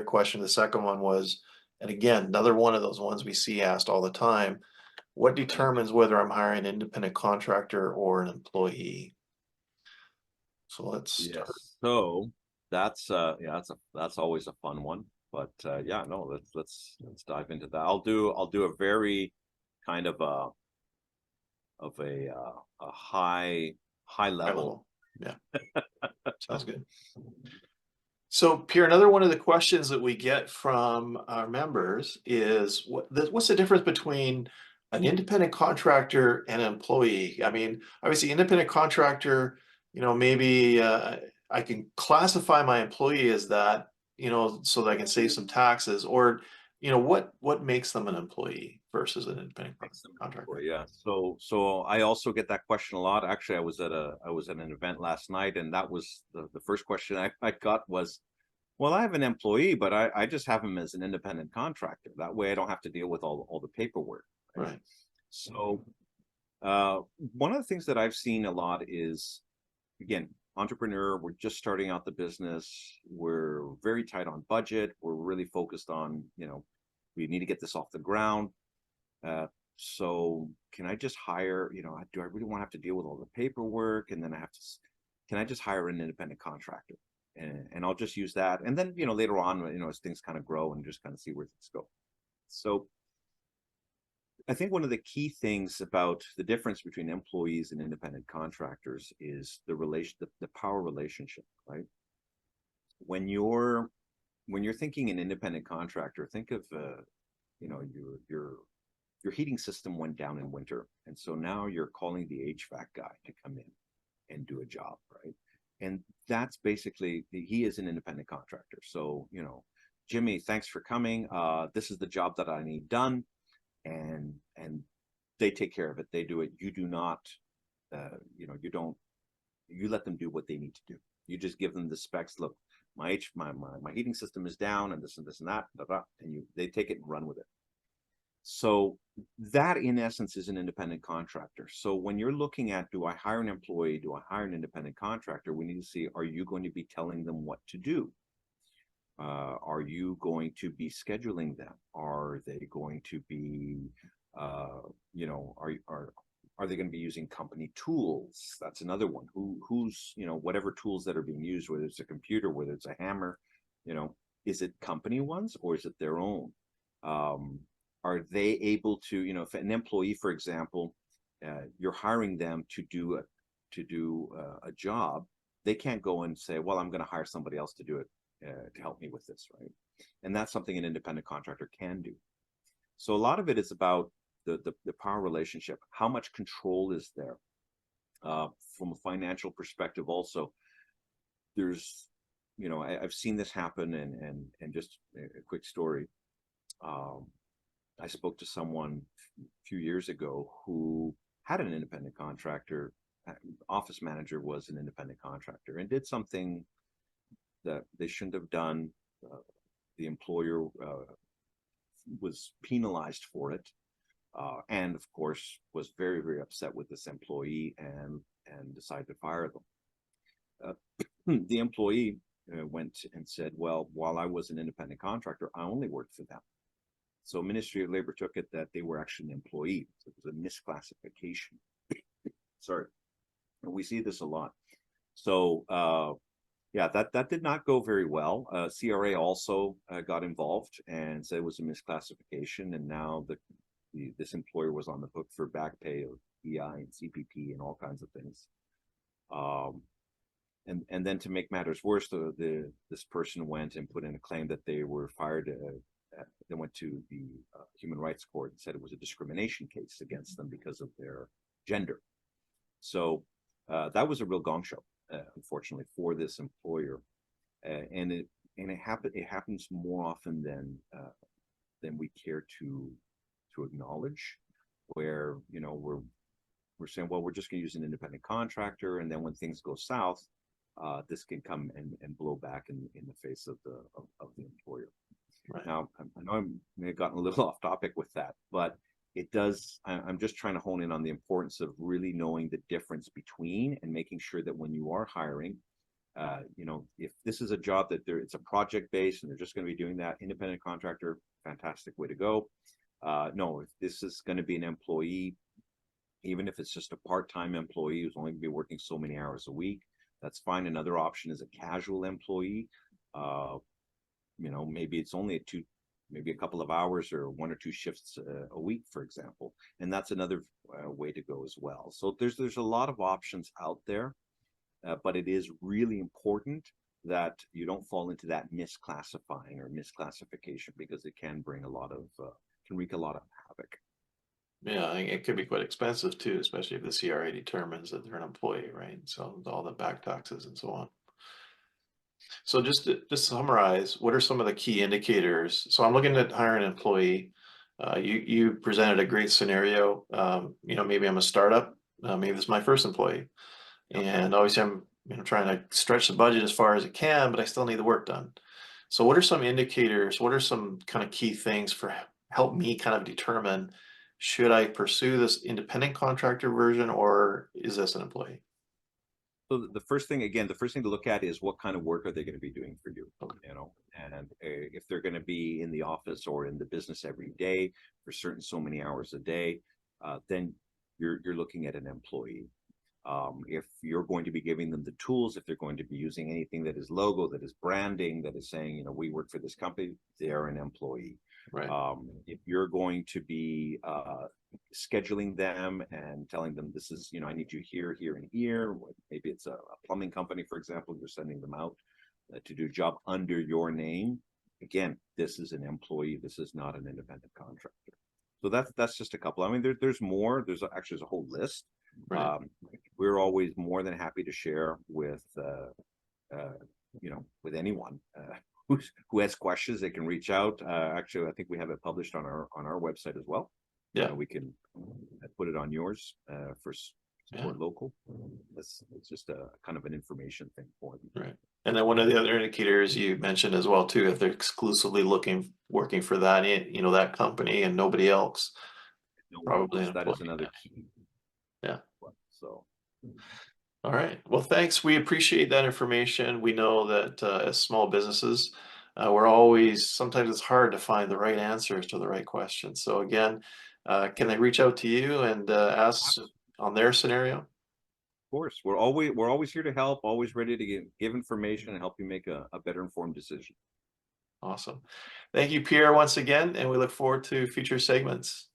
question. The second one was, and again, another one of those ones we see asked all the time, what determines whether I'm hiring an independent contractor or an employee? So let's start. Yes. So that's yeah, that's always a fun one. But yeah, no, let's dive into that. I'll do a very kind of a high High level. level. Yeah, sounds good. So, Pierre, another one of the questions that we get from our members is what's the difference between an independent contractor and an employee? I mean, obviously, independent contractor, maybe I can classify my employee as that, so that I can save some taxes, or, what makes them an employee versus an independent Makes them an contractor? employee, yeah. So I also get that question a lot. Actually, I was at an event last night, and that was the first question I got was, well, I have an employee, but I just have him as an independent contractor. That way I don't have to deal with all the paperwork, right? Right. So one of the things that I've seen a lot is, again, entrepreneur, we're just starting out the business. We're very tight on budget. We're really focused on, we need to get this off the ground. Uh, so can I just hire, do I really want to have to deal with all the paperwork? And then can I just hire an independent contractor? And I'll just use that. And then, later on, as things kind of grow and just kind of see where things go. So I think one of the key things about the difference between employees and independent contractors is the power relationship, right? When you're thinking an independent contractor, think of you know your your heating system went down in winter, and so now you're calling the HVAC guy to come in and do a job, right? And that's basically he is an independent contractor. So, Jimmy, thanks for coming. This is the job that I need done, and they take care of it. They do it. You do not, you don't. You let them do what they need to do. You just give them the specs. Look, my heating system is down, and this and that, blah, blah, and they take it and run with it. So that in essence is an independent contractor. So when you're looking at, do I hire an employee? Do I hire an independent contractor? We need to see, are you going to be telling them what to do? Are you going to be scheduling them? Are they going to be, are they going to be using company tools? That's another one. Who's, whatever tools that are being used, whether it's a computer, whether it's a hammer, is it company ones or is it their own? Are they able to, if an employee, for example, you're hiring them to do a job, they can't go and say, well, I'm going to hire somebody else to do it, to help me with this, right? And that's something an independent contractor can do. So a lot of it is about the power relationship. How much control is there? From a financial perspective, also, there's, I've seen this happen, and just a quick story. I spoke to someone a few years ago who had an independent contractor. Office manager was an independent contractor and did something that they shouldn't have done. The employer was penalized for it, and of course was very, very upset with this employee and decided to fire them. The employee went and said, well, while I was an independent contractor, I only worked for them. So Ministry of Labor took it that they were actually an employee. So it was a misclassification. Sorry. And we see this a lot. So yeah, that did not go very well. CRA also got involved and said it was a misclassification, and now this employer was on the hook for back pay of EI and CPP and all kinds of things. And then to make matters worse, this person went and put in a claim that they were fired. They went to the Human Rights Court and said it was a discrimination case against them because of their gender. So that was a real gong show, unfortunately, for this employer, and it happens more often than we care to acknowledge. Where we're saying, well, we're just going to use an independent contractor, and then when things go south, this can come and blow back in the face of the employer. Right. Now, I know I may have gotten a little off topic with that, but it does. I'm just trying to hone in on the importance of really knowing the difference between and making sure that when you are hiring, You know, if this is a job that it's a project based and they're just going to be doing that, independent contractor, fantastic way to go. No, if this is going to be an employee, even if it's just a part-time employee who's only going to be working so many hours a week, that's fine. Another option is a casual employee. You know, maybe it's only maybe a couple of hours or 1 or 2 shifts a week, for example, and that's another way to go as well. So there's a lot of options out there, but it is really important that you don't fall into that misclassifying or misclassification, because it can bring can wreak a lot of havoc. Yeah, it could be quite expensive too, especially if the CRA determines that they're an employee, right? So all the back taxes and so on. So just summarize, what are some of the key indicators? So I'm looking at hiring an employee. You presented a great scenario. You know, maybe I'm a startup. Maybe this is my first employee, Yep. and obviously I'm trying to stretch the budget as far as it can, but I still need the work done. So what are some indicators? What are some kind of key things for help me kind of determine, should I pursue this independent contractor version or is this an employee? So the first thing, again, the first thing to look at is what kind of work are they going to be doing for you, Okay. you know, and if they're going to be in the office or in the business every day for certain so many hours a day, then you're looking at an employee. If you're going to be giving them the tools, if they're going to be using anything that is logo, that is branding, that is saying, you know, we work for this company, they're an employee. Right. If you're going to be scheduling them and telling them this is, you know, I need you here, here, and here. Maybe it's a plumbing company, for example, you're sending them out to do a job under your name. Again, this is an employee. This is not an independent contractor. So that's just a couple. I mean, there's more. There's a whole list. Right. We're always more than happy to share with you know, with anyone who has questions. They can reach out. Actually, I think we have it published on our website as well. Yeah. We can put it on yours for Yeah. support local. It's just a kind of an information thing for them. Right. And then one of the other indicators you mentioned as well too, if they're exclusively working for that, that company and nobody else, No one probably else. an That is employee. another Yeah. key. Yeah. So All right. Well, thanks. We appreciate that information. We know that as small businesses, sometimes it's hard to find the right answers to the right questions. So again, can they reach out to you and ask on their scenario? of course, we're always here to help, always ready to give information and help you make a better informed decision. Awesome. Thank you, Pierre, once again, and we look forward to future segments.